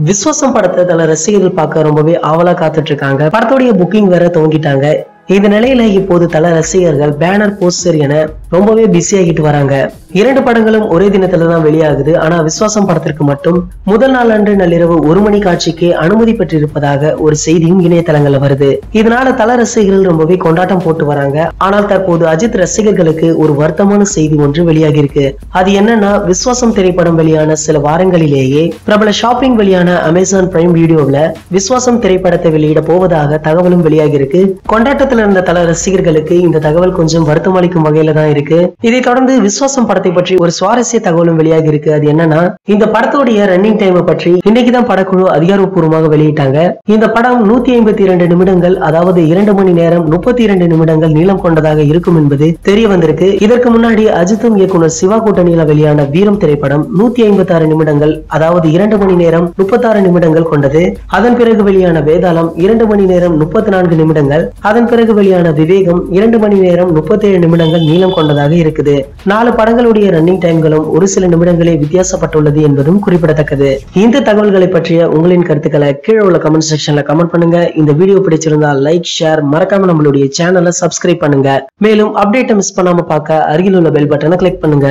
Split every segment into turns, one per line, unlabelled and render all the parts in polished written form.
விஸ்வாசம் படத்தை தல ரசிகர்கள் பார்க்க ரொம்பவே ஆவலா காத்துட்டு இருக்காங்க. படத்தோடைய புக்கிங் வேற துவங்கிட்டாங்க. இந்த நிலையில இப்போது தல ரசிகர்கள் பேனர் போஸ்டர் என ரொம்பவே பிஸி ஆகிட்டு வராங்க. 2 படங்களும் ஒரே தினத்துல தான் வெளியாகுது. ஆனா விஸ்வாசம் படத்திற்கு மட்டும் முதல் நாள் அன்று நள்ளிரவு 1 மணி காட்சிக்கு அனுமதி பெற்றிருப்பதாக ஒரு செய்தியும் இணையதளங்கள்ல வருது. இதனால தல ரசிகர்கள் ரொம்பவே கொண்டாட்டம் போட்டு வராங்க. ஆனால் தற்போது அஜித் ரசிகர்களுக்கு ஒரு வருத்தமான செய்தி ஒன்று வெளியாகி இருக்கு. அது என்னன்னா, விஸ்வாசம் திரைப்படம் வெளியான சில வாரங்களிலேயே பிரபல ஷாப்பிங் வெளியான அமேசான் பிரைம் வீடியோல விஸ்வாசம் திரைப்படத்தை வெளியிட போவதாக தகவலும் வெளியாகி இருக்கு. கொண்டாட்டத்தில் இருந்த தல ரசிகர்களுக்கு இந்த தகவல் கொஞ்சம் வருத்தமளிக்கும் வகையில தான் இருக்கு. இதை தொடர்ந்து விஸ்வாசம் படத்தை பற்றி ஒரு சுவாரஸ்ய தகவலும் வெளியாகி இருக்கு. அது என்னன்னா, இந்த படத்தோடைய ரன்னிங் டைம் பற்றி இன்னைக்குதான் படக்குழு அதிகாரப்பூர்வமாக வெளியிட்டாங்க. இந்த படம் 152 நிமிடங்கள், அதாவது 2 மணி நேரம் 32 நிமிடங்கள் நீளம் கொண்டதாக இருக்கும் என்பது தெரிய வந்திருக்கு. இதற்கு முன்னாடி அஜித்தும் இயக்குனர் சிவா கூட்டணியில வெளியான வீரம் திரைப்படம் 156 நிமிடங்கள், அதாவது 2 மணி நேரம் 36 நிமிடங்கள் கொண்டது. அதன் பிறகு வெளியான வேதாளம் 2 மணி நேரம் 34 நிமிடங்கள், அதன் பிறகு வெளியான விவேகம் 2 மணி நேரம் 37 நிமிடங்கள் நீளம் கொண்டதாக இருக்குது. 4 படங்களுடைய ரன்னிங் டைம்களும் ஒரு சில நிமிடங்களே வித்தியாசப்பட்டுள்ளது என்பதும் குறிப்பிடத்தக்கது. இந்த தகவல்களை பற்றிய உங்களின் கருத்துக்களை கீழே உள்ள கமெண்ட் செக்ஷன்ல கமெண்ட் பண்ணுங்க. இந்த வீடியோ பிடிச்சிருந்தா லைக், ஷேர், மறக்காம நம்மளுடைய சேனலை சப்ஸ்கிரைப் பண்ணுங்க. மேலும் அப்டேட்டை மிஸ் பண்ணாம பார்க்க அருகில் உள்ள பெல் பட்டனை கிளிக் பண்ணுங்க.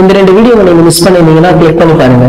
இந்த 2 வீடியோவை நீங்க மிஸ் பண்ணிருந்தீங்கன்னா கிளிக் பண்ணி பாருங்க.